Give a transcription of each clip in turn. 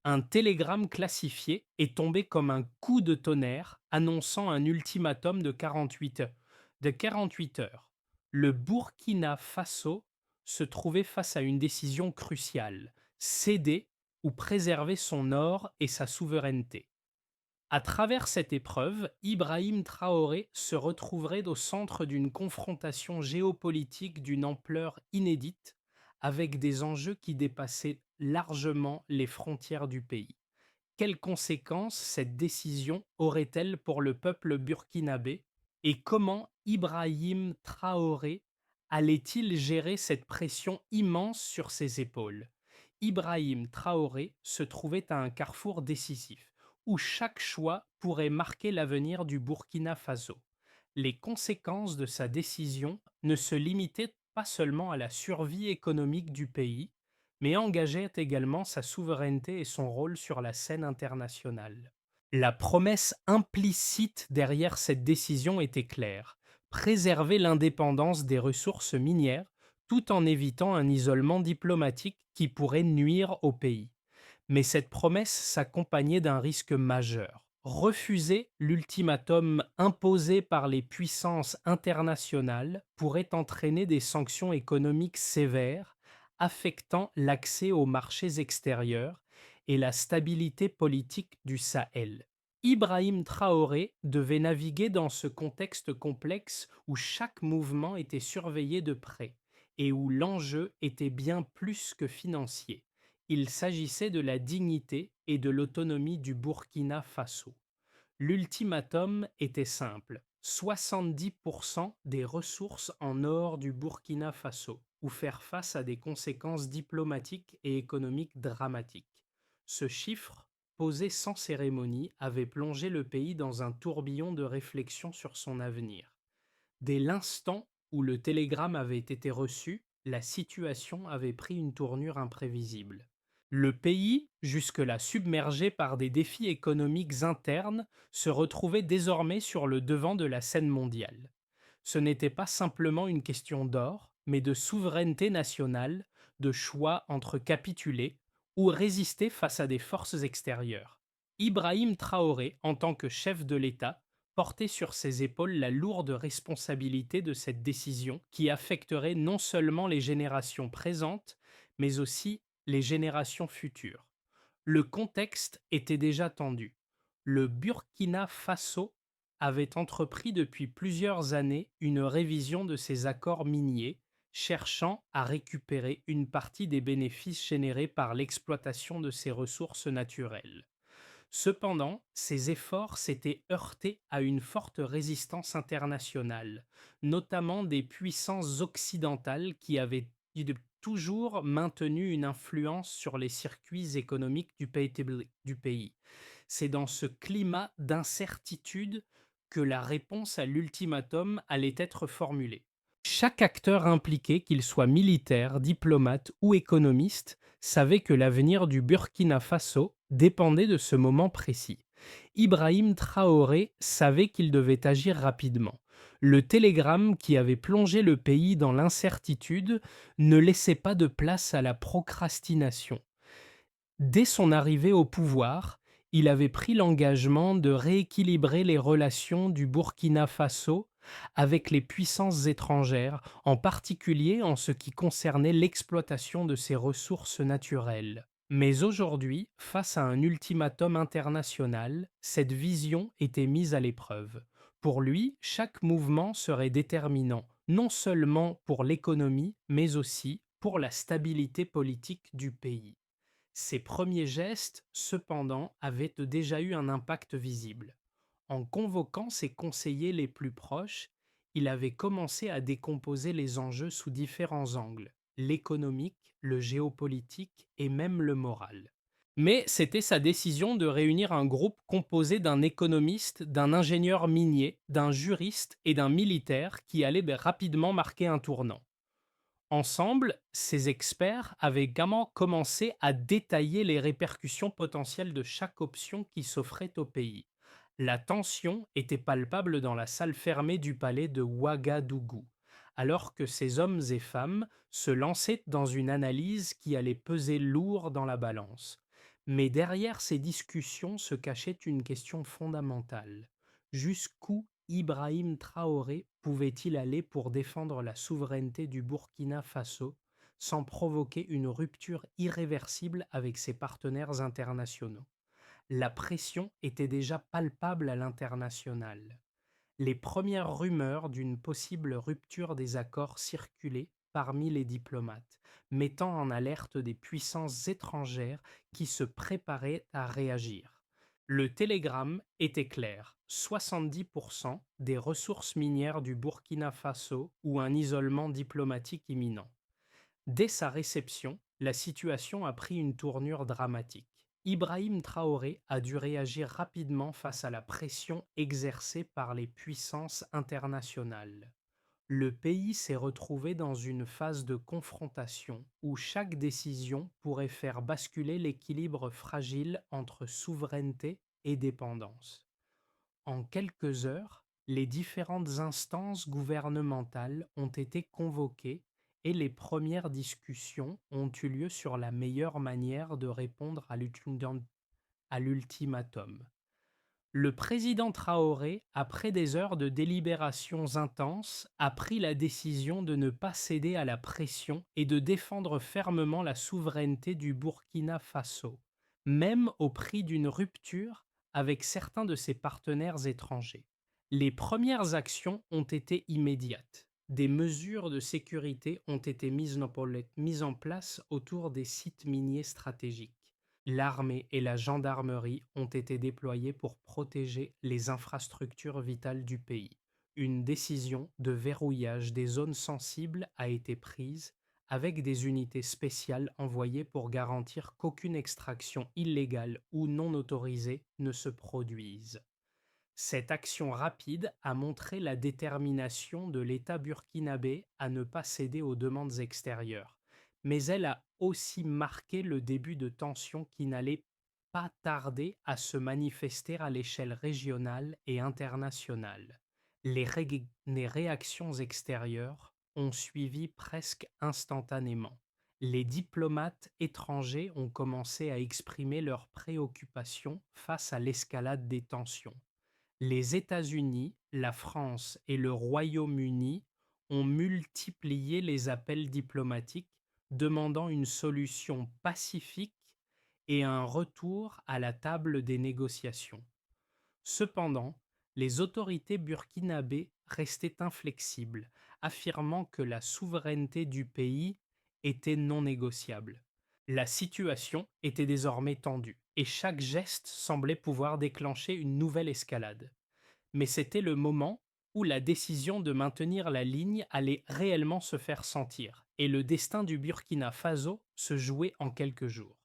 Un télégramme classifié est tombé comme un coup de tonnerre annonçant un ultimatum de 48 heures. Le Burkina Faso se trouvait face à une décision cruciale, céder ou préserver son or et sa souveraineté. À travers cette épreuve, Ibrahim Traoré se retrouverait au centre d'une confrontation géopolitique d'une ampleur inédite, avec des enjeux qui dépassaient largement les frontières du pays. Quelles conséquences cette décision aurait-elle pour le peuple burkinabé et comment Ibrahim Traoré allait-il gérer cette pression immense sur ses épaules? Ibrahim Traoré se trouvait à un carrefour décisif où chaque choix pourrait marquer l'avenir du Burkina Faso. Les conséquences de sa décision ne se limitaient pas seulement à la survie économique du pays, mais engageait également sa souveraineté et son rôle sur la scène internationale. La promesse implicite derrière cette décision était claire: préserver l'indépendance des ressources minières tout en évitant un isolement diplomatique qui pourrait nuire au pays. Mais cette promesse s'accompagnait d'un risque majeur. Refuser l'ultimatum imposé par les puissances internationales pourrait entraîner des sanctions économiques sévères, affectant l'accès aux marchés extérieurs et la stabilité politique du Sahel. Ibrahim Traoré devait naviguer dans ce contexte complexe où chaque mouvement était surveillé de près et où l'enjeu était bien plus que financier. Il s'agissait de la dignité et de l'autonomie du Burkina Faso. L'ultimatum était simple: 70% des ressources en or du Burkina Faso, ou faire face à des conséquences diplomatiques et économiques dramatiques. Ce chiffre, posé sans cérémonie, avait plongé le pays dans un tourbillon de réflexion sur son avenir. Dès l'instant où le télégramme avait été reçu, la situation avait pris une tournure imprévisible. Le pays, jusque-là submergé par des défis économiques internes, se retrouvait désormais sur le devant de la scène mondiale. Ce n'était pas simplement une question d'or, mais de souveraineté nationale, de choix entre capituler ou résister face à des forces extérieures. Ibrahim Traoré, en tant que chef de l'État, portait sur ses épaules la lourde responsabilité de cette décision qui affecterait non seulement les générations présentes, mais aussi les générations futures. Le contexte était déjà tendu. Le Burkina Faso avait entrepris depuis plusieurs années une révision de ses accords miniers, cherchant à récupérer une partie des bénéfices générés par l'exploitation de ses ressources naturelles. Cependant, ces efforts s'étaient heurtés à une forte résistance internationale, notamment des puissances occidentales qui avaient toujours maintenu une influence sur les circuits économiques du pays. C'est dans ce climat d'incertitude que la réponse à l'ultimatum allait être formulée. Chaque acteur impliqué, qu'il soit militaire, diplomate ou économiste, savait que l'avenir du Burkina Faso dépendait de ce moment précis. Ibrahim Traoré savait qu'il devait agir rapidement. Le télégramme qui avait plongé le pays dans l'incertitude ne laissait pas de place à la procrastination. Dès son arrivée au pouvoir, il avait pris l'engagement de rééquilibrer les relations du Burkina Faso avec les puissances étrangères, en particulier en ce qui concernait l'exploitation de ses ressources naturelles. Mais aujourd'hui, face à un ultimatum international, cette vision était mise à l'épreuve. Pour lui, chaque mouvement serait déterminant, non seulement pour l'économie, mais aussi pour la stabilité politique du pays. Ses premiers gestes, cependant, avaient déjà eu un impact visible. En convoquant ses conseillers les plus proches, il avait commencé à décomposer les enjeux sous différents angles: l'économique, le géopolitique et même le moral. Mais c'était sa décision de réunir un groupe composé d'un économiste, d'un ingénieur minier, d'un juriste et d'un militaire qui allait rapidement marquer un tournant. Ensemble, ces experts avaient également commencé à détailler les répercussions potentielles de chaque option qui s'offrait au pays. La tension était palpable dans la salle fermée du palais de Ouagadougou, alors que ces hommes et femmes se lançaient dans une analyse qui allait peser lourd dans la balance. Mais derrière ces discussions se cachait une question fondamentale. Jusqu'où Ibrahim Traoré pouvait-il aller pour défendre la souveraineté du Burkina Faso sans provoquer une rupture irréversible avec ses partenaires internationaux? La pression était déjà palpable à l'international. Les premières rumeurs d'une possible rupture des accords circulaient parmi les diplomates, mettant en alerte des puissances étrangères qui se préparaient à réagir. Le télégramme était clair: 70% des ressources minières du Burkina Faso ou un isolement diplomatique imminent. Dès sa réception, la situation a pris une tournure dramatique. Ibrahim Traoré a dû réagir rapidement face à la pression exercée par les puissances internationales. Le pays s'est retrouvé dans une phase de confrontation où chaque décision pourrait faire basculer l'équilibre fragile entre souveraineté et dépendance. En quelques heures, les différentes instances gouvernementales ont été convoquées et les premières discussions ont eu lieu sur la meilleure manière de répondre à l'ultimatum. Le président Traoré, après des heures de délibérations intenses, a pris la décision de ne pas céder à la pression et de défendre fermement la souveraineté du Burkina Faso, même au prix d'une rupture avec certains de ses partenaires étrangers. Les premières actions ont été immédiates. Des mesures de sécurité ont été mises en place autour des sites miniers stratégiques. L'armée et la gendarmerie ont été déployées pour protéger les infrastructures vitales du pays. Une décision de verrouillage des zones sensibles a été prise, avec des unités spéciales envoyées pour garantir qu'aucune extraction illégale ou non autorisée ne se produise. Cette action rapide a montré la détermination de l'État burkinabé à ne pas céder aux demandes extérieures, mais elle a aussi marqué le début de tensions qui n'allaient pas tarder à se manifester à l'échelle régionale et internationale. Les réactions extérieures ont suivi presque instantanément. Les diplomates étrangers ont commencé à exprimer leurs préoccupations face à l'escalade des tensions. Les États-Unis, la France et le Royaume-Uni ont multiplié les appels diplomatiques demandant une solution pacifique et un retour à la table des négociations. Cependant, les autorités burkinabées restaient inflexibles, affirmant que la souveraineté du pays était non négociable. La situation était désormais tendue, et chaque geste semblait pouvoir déclencher une nouvelle escalade. Mais c'était le moment où la décision de maintenir la ligne allait réellement se faire sentir, et le destin du Burkina Faso se jouait en quelques jours.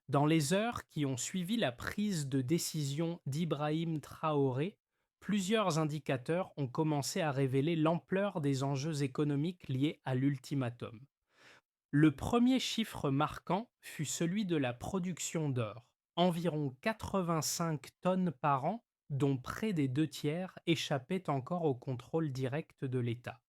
Dans les heures qui ont suivi la prise de décision d'Ibrahim Traoré, plusieurs indicateurs ont commencé à révéler l'ampleur des enjeux économiques liés à l'ultimatum. Le premier chiffre marquant fut celui de la production d'or, environ 85 tonnes par an, dont près des deux tiers échappaient encore au contrôle direct de l'État.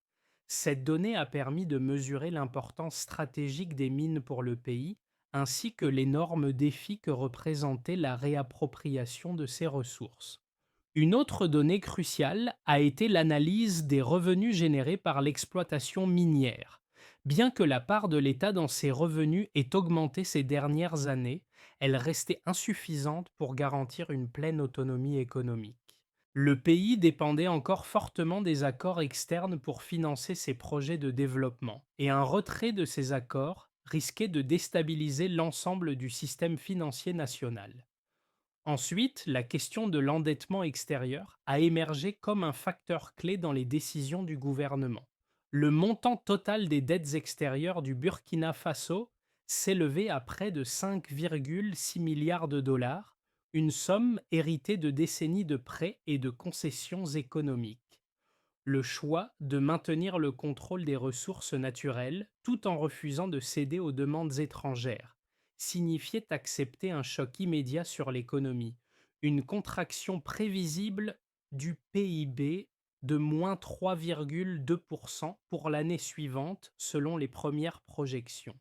Cette donnée a permis de mesurer l'importance stratégique des mines pour le pays, ainsi que l'énorme défi que représentait la réappropriation de ces ressources. Une autre donnée cruciale a été l'analyse des revenus générés par l'exploitation minière. Bien que la part de l'État dans ces revenus ait augmenté ces dernières années, elle restait insuffisante pour garantir une pleine autonomie économique. Le pays dépendait encore fortement des accords externes pour financer ses projets de développement, et un retrait de ces accords risquait de déstabiliser l'ensemble du système financier national. Ensuite, la question de l'endettement extérieur a émergé comme un facteur clé dans les décisions du gouvernement. Le montant total des dettes extérieures du Burkina Faso s'élevait à près de 5,6 milliards de dollars, une somme héritée de décennies de prêts et de concessions économiques. Le choix de maintenir le contrôle des ressources naturelles tout en refusant de céder aux demandes étrangères signifiait accepter un choc immédiat sur l'économie, une contraction prévisible du PIB de moins 3,2% pour l'année suivante selon les premières projections.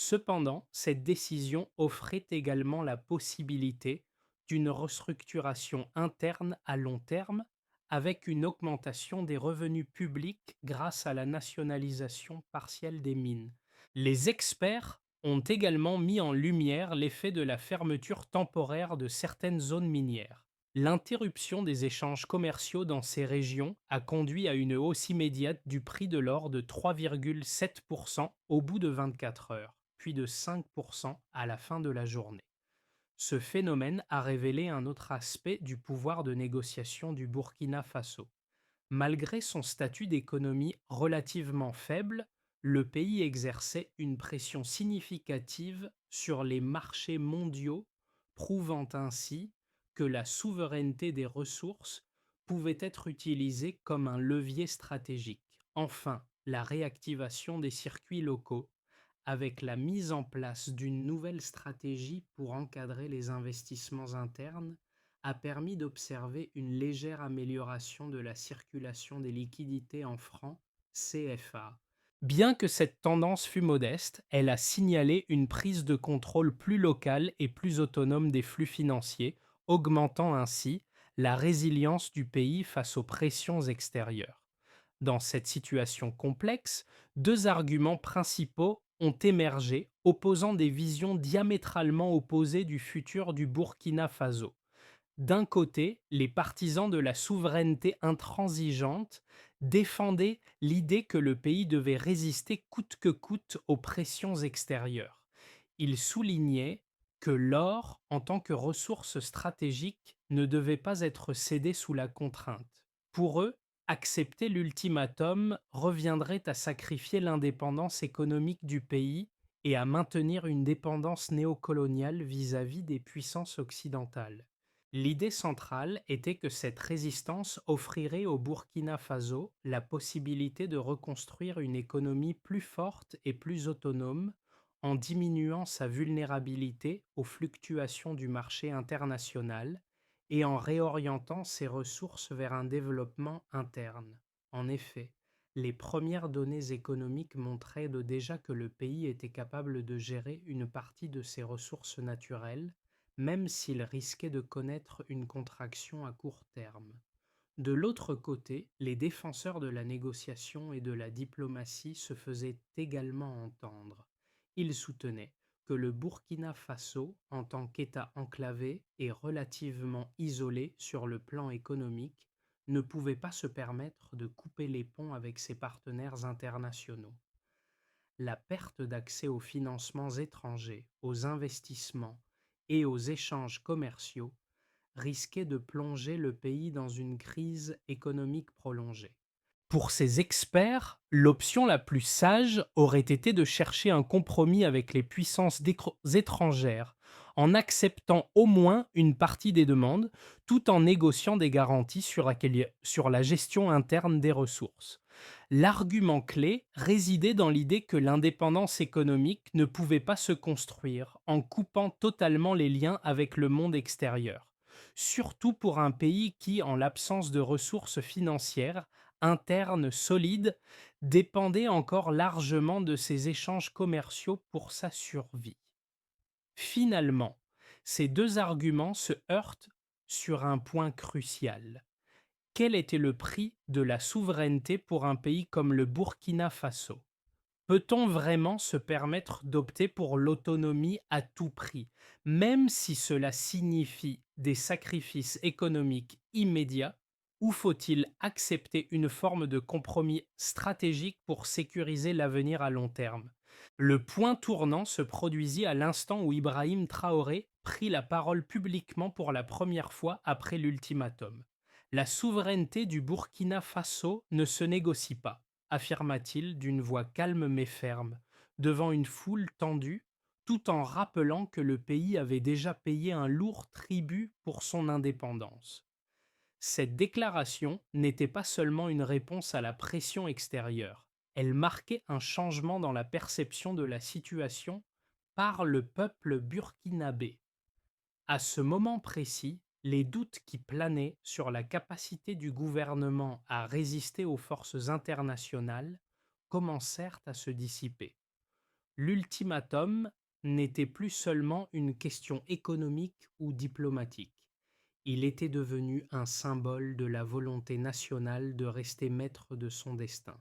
Cependant, cette décision offrait également la possibilité d'une restructuration interne à long terme avec une augmentation des revenus publics grâce à la nationalisation partielle des mines. Les experts ont également mis en lumière l'effet de la fermeture temporaire de certaines zones minières. L'interruption des échanges commerciaux dans ces régions a conduit à une hausse immédiate du prix de l'or de 3,7% au bout de 24 heures, puis de 5% à la fin de la journée. Ce phénomène a révélé un autre aspect du pouvoir de négociation du Burkina Faso. Malgré son statut d'économie relativement faible, le pays exerçait une pression significative sur les marchés mondiaux, prouvant ainsi que la souveraineté des ressources pouvait être utilisée comme un levier stratégique. Enfin, la réactivation des circuits locaux, avec la mise en place d'une nouvelle stratégie pour encadrer les investissements internes, a permis d'observer une légère amélioration de la circulation des liquidités en francs CFA. Bien que cette tendance fût modeste, elle a signalé une prise de contrôle plus locale et plus autonome des flux financiers, augmentant ainsi la résilience du pays face aux pressions extérieures. Dans cette situation complexe, deux arguments principaux ont émergé, opposant des visions diamétralement opposées du futur du Burkina Faso. D'un côté, les partisans de la souveraineté intransigeante défendaient l'idée que le pays devait résister coûte que coûte aux pressions extérieures. Ils soulignaient que l'or, en tant que ressource stratégique, ne devait pas être cédé sous la contrainte. Pour eux, accepter l'ultimatum reviendrait à sacrifier l'indépendance économique du pays et à maintenir une dépendance néocoloniale vis-à-vis des puissances occidentales. L'idée centrale était que cette résistance offrirait au Burkina Faso la possibilité de reconstruire une économie plus forte et plus autonome en diminuant sa vulnérabilité aux fluctuations du marché international et en réorientant ses ressources vers un développement interne. En effet, les premières données économiques montraient déjà que le pays était capable de gérer une partie de ses ressources naturelles même s'il risquait de connaître une contraction à court terme. De l'autre côté, les défenseurs de la négociation et de la diplomatie se faisaient également entendre. Ils soutenaient que le Burkina Faso, en tant qu'État enclavé et relativement isolé sur le plan économique, ne pouvait pas se permettre de couper les ponts avec ses partenaires internationaux. La perte d'accès aux financements étrangers, aux investissements et aux échanges commerciaux risquait de plonger le pays dans une crise économique prolongée. Pour ces experts, l'option la plus sage aurait été de chercher un compromis avec les puissances étrangères, en acceptant au moins une partie des demandes, tout en négociant des garanties sur la gestion interne des ressources. L'argument clé résidait dans l'idée que l'indépendance économique ne pouvait pas se construire en coupant totalement les liens avec le monde extérieur, surtout pour un pays qui, en l'absence de ressources financières, interne solide dépendait encore largement de ses échanges commerciaux pour sa survie. Finalement, ces deux arguments se heurtent sur un point crucial. Quel était le prix de la souveraineté pour un pays comme le Burkina Faso? Peut-on vraiment se permettre d'opter pour l'autonomie à tout prix, même si cela signifie des sacrifices économiques immédiats, ou faut-il accepter une forme de compromis stratégique pour sécuriser l'avenir à long terme? Le point tournant se produisit à l'instant où Ibrahim Traoré prit la parole publiquement pour la première fois après l'ultimatum. La souveraineté du Burkina Faso ne se négocie pas, affirma-t-il d'une voix calme mais ferme, devant une foule tendue, tout en rappelant que le pays avait déjà payé un lourd tribut pour son indépendance. Cette déclaration n'était pas seulement une réponse à la pression extérieure, elle marquait un changement dans la perception de la situation par le peuple burkinabé. À ce moment précis, les doutes qui planaient sur la capacité du gouvernement à résister aux forces internationales commencèrent à se dissiper. L'ultimatum n'était plus seulement une question économique ou diplomatique. Il était devenu un symbole de la volonté nationale de rester maître de son destin.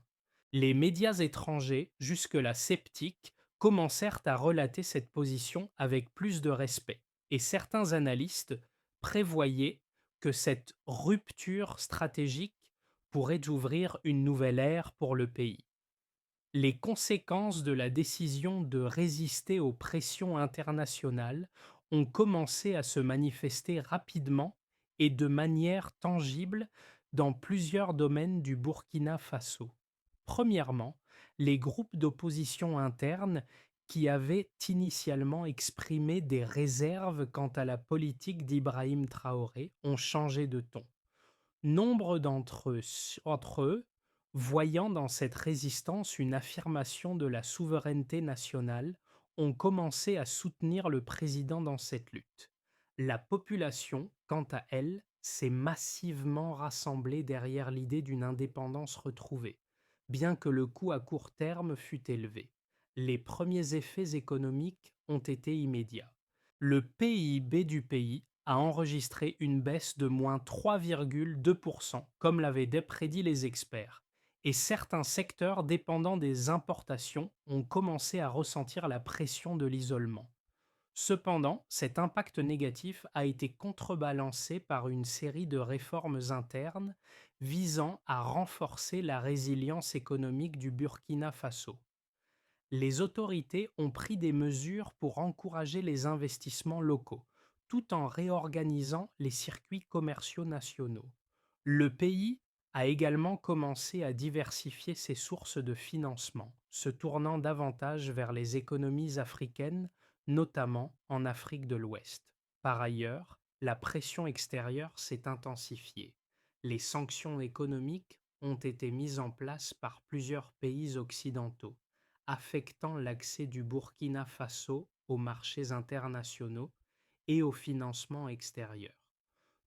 Les médias étrangers, jusque-là sceptiques, commencèrent à relater cette position avec plus de respect, et certains analystes prévoyaient que cette rupture stratégique pourrait ouvrir une nouvelle ère pour le pays. Les conséquences de la décision de résister aux pressions internationales ont commencé à se manifester rapidement et de manière tangible dans plusieurs domaines du Burkina Faso. Premièrement, les groupes d'opposition interne qui avaient initialement exprimé des réserves quant à la politique d'Ibrahim Traoré ont changé de ton. Nombre d'entre eux, voyant dans cette résistance une affirmation de la souveraineté nationale, ont commencé à soutenir le président dans cette lutte. La population, quant à elle, s'est massivement rassemblée derrière l'idée d'une indépendance retrouvée, bien que le coût à court terme fût élevé. Les premiers effets économiques ont été immédiats. Le PIB du pays a enregistré une baisse de moins 3,2%, comme l'avaient prédit les experts, et certains secteurs dépendant des importations ont commencé à ressentir la pression de l'isolement. Cependant, cet impact négatif a été contrebalancé par une série de réformes internes visant à renforcer la résilience économique du Burkina Faso. Les autorités ont pris des mesures pour encourager les investissements locaux, tout en réorganisant les circuits commerciaux nationaux. Le pays a également commencé à diversifier ses sources de financement, se tournant davantage vers les économies africaines, notamment en Afrique de l'Ouest. Par ailleurs, la pression extérieure s'est intensifiée. Les sanctions économiques ont été mises en place par plusieurs pays occidentaux, affectant l'accès du Burkina Faso aux marchés internationaux et au financement extérieur.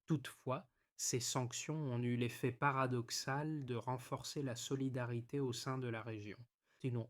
Toutefois, ces sanctions ont eu l'effet paradoxal de renforcer la solidarité au sein de la région. Sinon,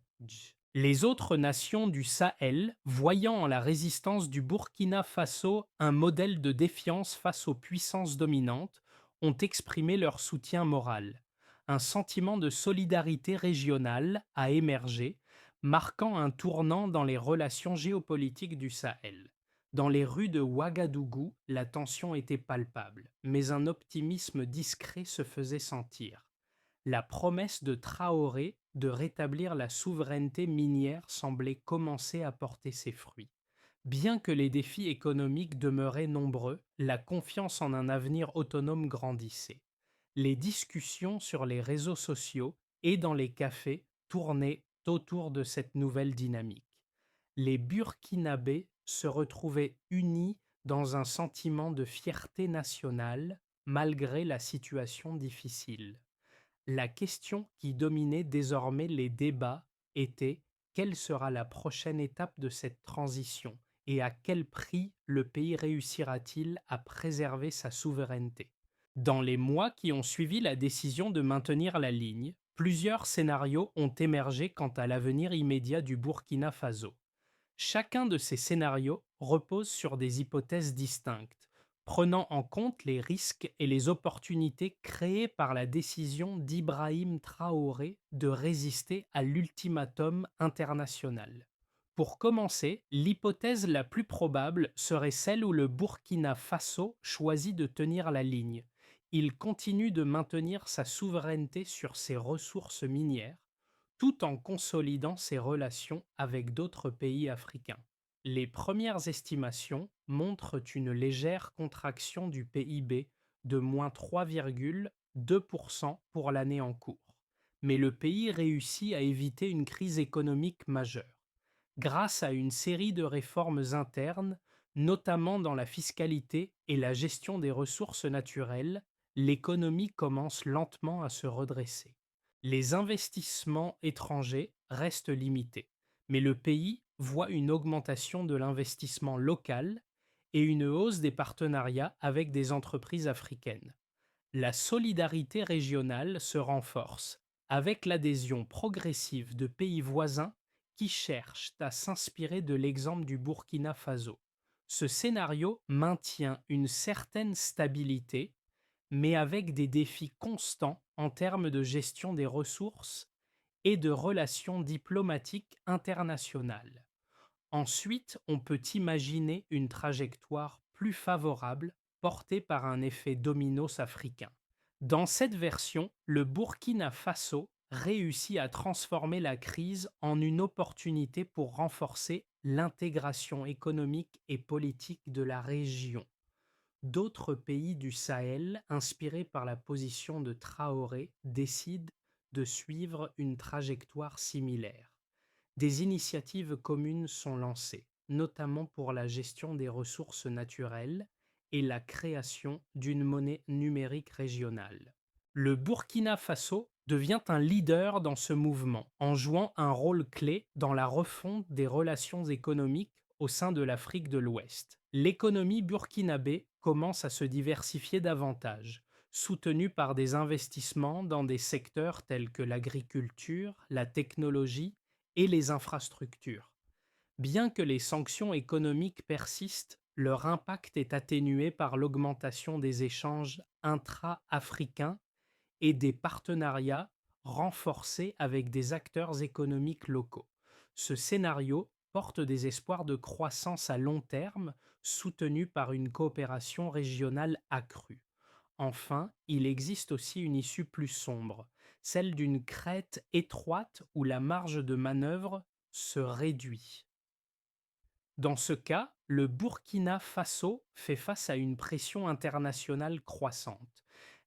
les autres nations du Sahel, voyant en la résistance du Burkina Faso un modèle de défiance face aux puissances dominantes, ont exprimé leur soutien moral. Un sentiment de solidarité régionale a émergé, marquant un tournant dans les relations géopolitiques du Sahel. Dans les rues de Ouagadougou, la tension était palpable, mais un optimisme discret se faisait sentir. La promesse de Traoré de rétablir la souveraineté minière semblait commencer à porter ses fruits. Bien que les défis économiques demeuraient nombreux, la confiance en un avenir autonome grandissait. Les discussions sur les réseaux sociaux et dans les cafés tournaient autour de cette nouvelle dynamique. Les Burkinabés se retrouvaient unis dans un sentiment de fierté nationale malgré la situation difficile. La question qui dominait désormais les débats était: quelle sera la prochaine étape de cette transition et à quel prix le pays réussira-t-il à préserver sa souveraineté? Dans les mois qui ont suivi la décision de maintenir la ligne, plusieurs scénarios ont émergé quant à l'avenir immédiat du Burkina Faso. Chacun de ces scénarios repose sur des hypothèses distinctes, prenant en compte les risques et les opportunités créées par la décision d'Ibrahim Traoré de résister à l'ultimatum international. Pour commencer, l'hypothèse la plus probable serait celle où le Burkina Faso choisit de tenir la ligne. Il continue de maintenir sa souveraineté sur ses ressources minières, tout en consolidant ses relations avec d'autres pays africains. Les premières estimations montrent une légère contraction du PIB de moins 3,2% pour l'année en cours, mais le pays réussit à éviter une crise économique majeure. Grâce à une série de réformes internes, notamment dans la fiscalité et la gestion des ressources naturelles, l'économie commence lentement à se redresser. Les investissements étrangers restent limités, mais le pays voit une augmentation de l'investissement local et une hausse des partenariats avec des entreprises africaines. La solidarité régionale se renforce avec l'adhésion progressive de pays voisins qui cherchent à s'inspirer de l'exemple du Burkina Faso. Ce scénario maintient une certaine stabilité, mais avec des défis constants en termes de gestion des ressources et de relations diplomatiques internationales. Ensuite, on peut imaginer une trajectoire plus favorable portée par un effet dominos africain. Dans cette version, le Burkina Faso réussit à transformer la crise en une opportunité pour renforcer l'intégration économique et politique de la région. D'autres pays du Sahel, inspirés par la position de Traoré, décident de suivre une trajectoire similaire. Des initiatives communes sont lancées, notamment pour la gestion des ressources naturelles et la création d'une monnaie numérique régionale. Le Burkina Faso devient un leader dans ce mouvement en jouant un rôle clé dans la refonte des relations économiques au sein de l'Afrique de l'Ouest. L'économie burkinabé commence à se diversifier davantage, soutenue par des investissements dans des secteurs tels que l'agriculture, la technologie et les infrastructures. Bien que les sanctions économiques persistent, leur impact est atténué par l'augmentation des échanges intra-africains et des partenariats renforcés avec des acteurs économiques locaux. Ce scénario porte des espoirs de croissance à long terme soutenus par une coopération régionale accrue. Enfin, il existe aussi une issue plus sombre, celle d'une crête étroite où la marge de manœuvre se réduit. Dans ce cas, le Burkina Faso fait face à une pression internationale croissante.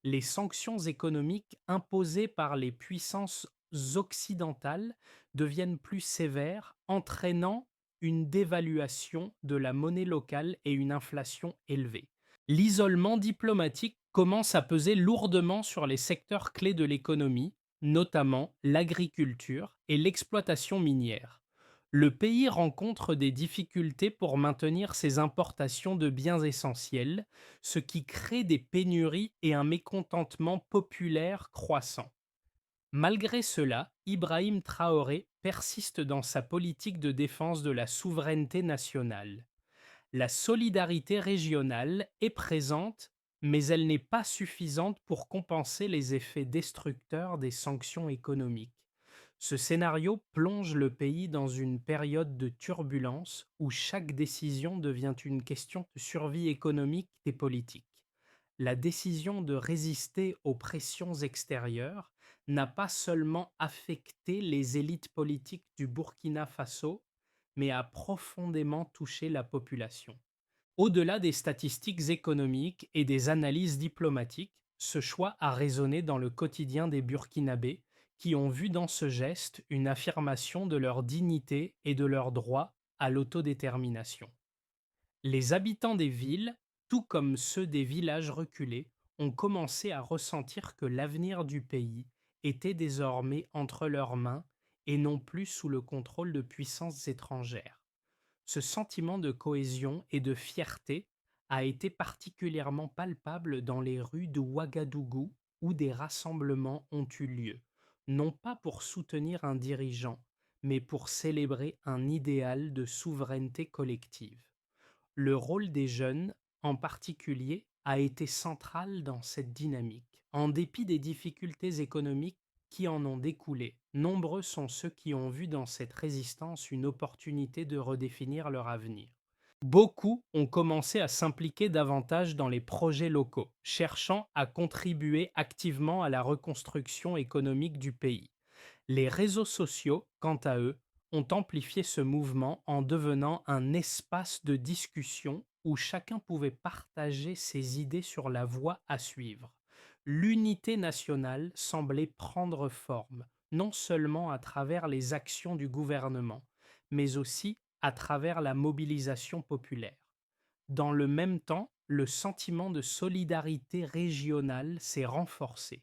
Les sanctions économiques imposées par les puissances occidentales deviennent plus sévères, entraînant une dévaluation de la monnaie locale et une inflation élevée. L'isolement diplomatique commence à peser lourdement sur les secteurs clés de l'économie, notamment l'agriculture et l'exploitation minière. Le pays rencontre des difficultés pour maintenir ses importations de biens essentiels, ce qui crée des pénuries et un mécontentement populaire croissant. Malgré cela, Ibrahim Traoré persiste dans sa politique de défense de la souveraineté nationale. La solidarité régionale est présente, mais elle n'est pas suffisante pour compenser les effets destructeurs des sanctions économiques. Ce scénario plonge le pays dans une période de turbulence où chaque décision devient une question de survie économique et politique. La décision de résister aux pressions extérieures n'a pas seulement affecté les élites politiques du Burkina Faso, mais a profondément touché la population. Au-delà des statistiques économiques et des analyses diplomatiques, ce choix a résonné dans le quotidien des Burkinabés qui ont vu dans ce geste une affirmation de leur dignité et de leur droit à l'autodétermination. Les habitants des villes, tout comme ceux des villages reculés, ont commencé à ressentir que l'avenir du pays était désormais entre leurs mains et non plus sous le contrôle de puissances étrangères. Ce sentiment de cohésion et de fierté a été particulièrement palpable dans les rues de Ouagadougou où des rassemblements ont eu lieu, non pas pour soutenir un dirigeant, mais pour célébrer un idéal de souveraineté collective. Le rôle des jeunes, en particulier, a été central dans cette dynamique. En dépit des difficultés économiques qui en ont découlé, nombreux sont ceux qui ont vu dans cette résistance une opportunité de redéfinir leur avenir. Beaucoup ont commencé à s'impliquer davantage dans les projets locaux, cherchant à contribuer activement à la reconstruction économique du pays. Les réseaux sociaux, quant à eux, ont amplifié ce mouvement en devenant un espace de discussion où chacun pouvait partager ses idées sur la voie à suivre. L'unité nationale semblait prendre forme, non seulement à travers les actions du gouvernement, mais aussi à travers la mobilisation populaire. Dans le même temps, le sentiment de solidarité régionale s'est renforcé.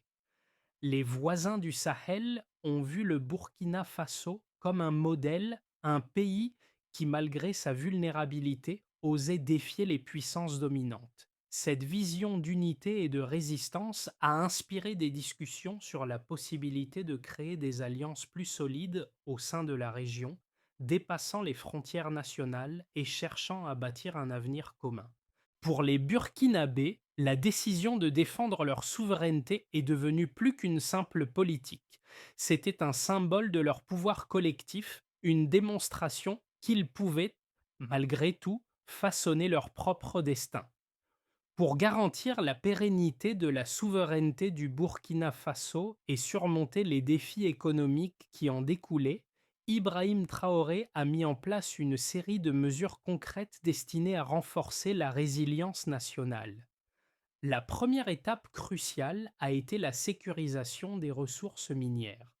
Les voisins du Sahel ont vu le Burkina Faso comme un modèle, un pays qui, malgré sa vulnérabilité, osait défier les puissances dominantes. Cette vision d'unité et de résistance a inspiré des discussions sur la possibilité de créer des alliances plus solides au sein de la région, dépassant les frontières nationales et cherchant à bâtir un avenir commun. Pour les Burkinabés, la décision de défendre leur souveraineté est devenue plus qu'une simple politique. C'était un symbole de leur pouvoir collectif, une démonstration qu'ils pouvaient, malgré tout, façonner leur propre destin. Pour garantir la pérennité de la souveraineté du Burkina Faso et surmonter les défis économiques qui en découlaient, Ibrahim Traoré a mis en place une série de mesures concrètes destinées à renforcer la résilience nationale. La première étape cruciale a été la sécurisation des ressources minières.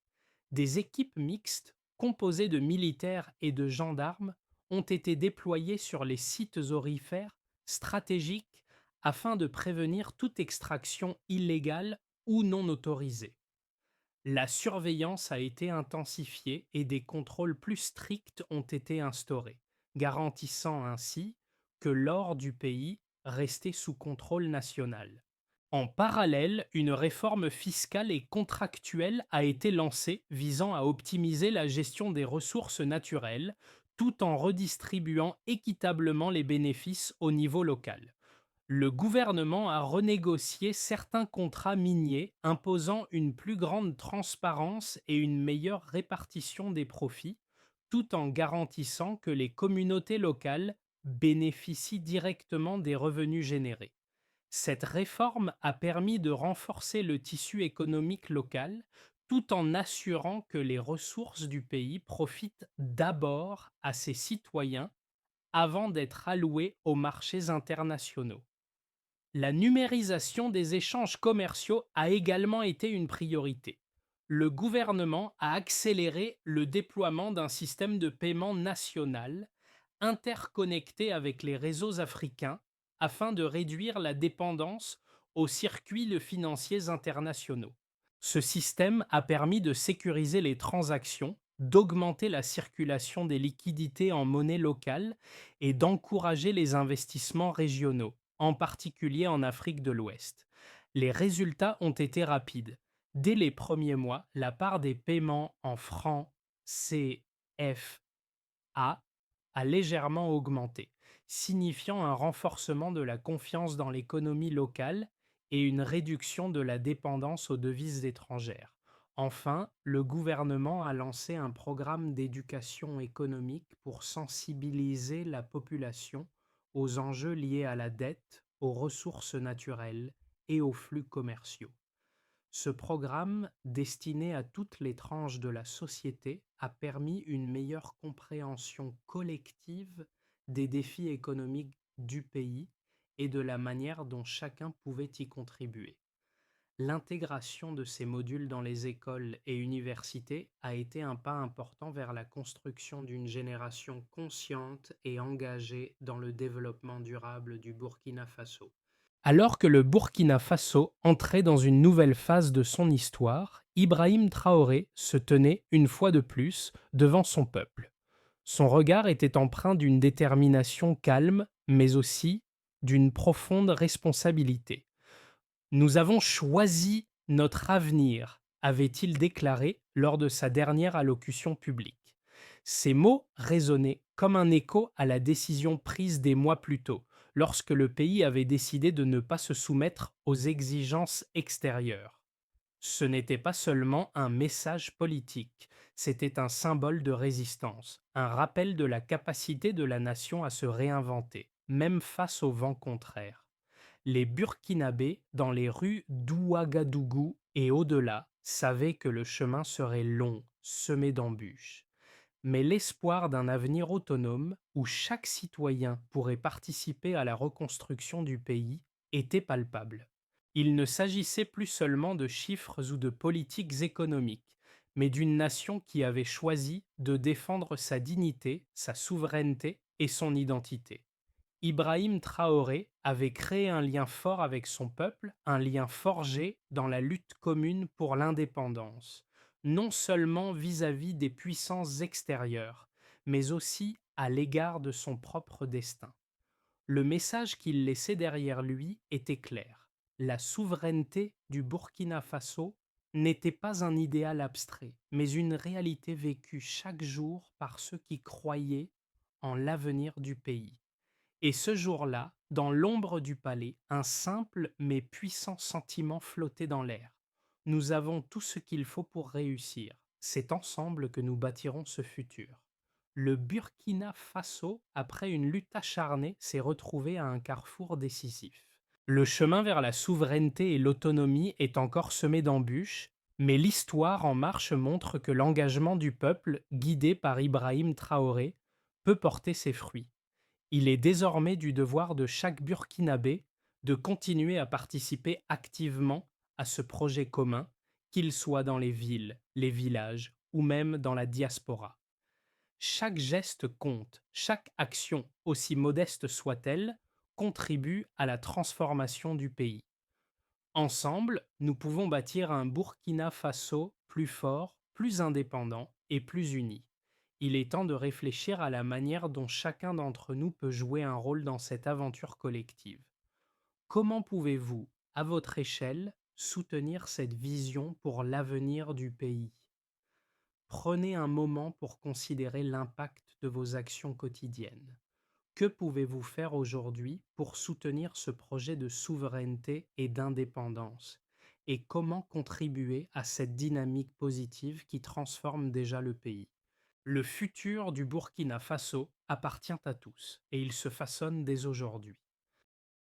Des équipes mixtes, composées de militaires et de gendarmes, ont été déployées sur les sites aurifères stratégiques afin de prévenir toute extraction illégale ou non autorisée. La surveillance a été intensifiée et des contrôles plus stricts ont été instaurés, garantissant ainsi que l'or du pays restait sous contrôle national. En parallèle, une réforme fiscale et contractuelle a été lancée visant à optimiser la gestion des ressources naturelles tout en redistribuant équitablement les bénéfices au niveau local. Le gouvernement a renégocié certains contrats miniers imposant une plus grande transparence et une meilleure répartition des profits, tout en garantissant que les communautés locales bénéficient directement des revenus générés. Cette réforme a permis de renforcer le tissu économique local tout en assurant que les ressources du pays profitent d'abord à ses citoyens avant d'être allouées aux marchés internationaux. La numérisation des échanges commerciaux a également été une priorité. Le gouvernement a accéléré le déploiement d'un système de paiement national interconnecté avec les réseaux africains afin de réduire la dépendance aux circuits financiers internationaux. Ce système a permis de sécuriser les transactions, d'augmenter la circulation des liquidités en monnaie locale et d'encourager les investissements régionaux, en particulier en Afrique de l'Ouest. Les résultats ont été rapides. Dès les premiers mois, la part des paiements en francs CFA a légèrement augmenté, signifiant un renforcement de la confiance dans l'économie locale et une réduction de la dépendance aux devises étrangères. Enfin, le gouvernement a lancé un programme d'éducation économique pour sensibiliser la population aux enjeux liés à la dette, aux ressources naturelles et aux flux commerciaux. Ce programme, destiné à toutes les tranches de la société, a permis une meilleure compréhension collective des défis économiques du pays et de la manière dont chacun pouvait y contribuer. L'intégration de ces modules dans les écoles et universités a été un pas important vers la construction d'une génération consciente et engagée dans le développement durable du Burkina Faso. Alors que le Burkina Faso entrait dans une nouvelle phase de son histoire, Ibrahim Traoré se tenait, une fois de plus, devant son peuple. Son regard était empreint d'une détermination calme, mais aussi d'une profonde responsabilité. Nous avons choisi notre avenir, avait-il déclaré lors de sa dernière allocution publique. Ces mots résonnaient comme un écho à la décision prise des mois plus tôt, lorsque le pays avait décidé de ne pas se soumettre aux exigences extérieures. Ce n'était pas seulement un message politique, c'était un symbole de résistance, un rappel de la capacité de la nation à se réinventer, même face au vent contraire. Les Burkinabés, dans les rues d'Ouagadougou et au-delà, savaient que le chemin serait long, semé d'embûches. Mais l'espoir d'un avenir autonome, où chaque citoyen pourrait participer à la reconstruction du pays, était palpable. Il ne s'agissait plus seulement de chiffres ou de politiques économiques, mais d'une nation qui avait choisi de défendre sa dignité, sa souveraineté et son identité. Ibrahim Traoré avait créé un lien fort avec son peuple, un lien forgé dans la lutte commune pour l'indépendance, non seulement vis-à-vis des puissances extérieures, mais aussi à l'égard de son propre destin. Le message qu'il laissait derrière lui était clair. La souveraineté du Burkina Faso n'était pas un idéal abstrait, mais une réalité vécue chaque jour par ceux qui croyaient en l'avenir du pays. Et ce jour-là, dans l'ombre du palais, un simple mais puissant sentiment flottait dans l'air. Nous avons tout ce qu'il faut pour réussir. C'est ensemble que nous bâtirons ce futur. Le Burkina Faso, après une lutte acharnée, s'est retrouvé à un carrefour décisif. Le chemin vers la souveraineté et l'autonomie est encore semé d'embûches, mais l'histoire en marche montre que l'engagement du peuple, guidé par Ibrahim Traoré, peut porter ses fruits. Il est désormais du devoir de chaque Burkinabé de continuer à participer activement à ce projet commun, qu'il soit dans les villes, les villages ou même dans la diaspora. Chaque geste compte, chaque action, aussi modeste soit-elle, contribue à la transformation du pays. Ensemble, nous pouvons bâtir un Burkina Faso plus fort, plus indépendant et plus uni. Il est temps de réfléchir à la manière dont chacun d'entre nous peut jouer un rôle dans cette aventure collective. Comment pouvez-vous, à votre échelle, soutenir cette vision pour l'avenir du pays? Prenez un moment pour considérer l'impact de vos actions quotidiennes. Que pouvez-vous faire aujourd'hui pour soutenir ce projet de souveraineté et d'indépendance? Et comment contribuer à cette dynamique positive qui transforme déjà le pays? Le futur du Burkina Faso appartient à tous et il se façonne dès aujourd'hui.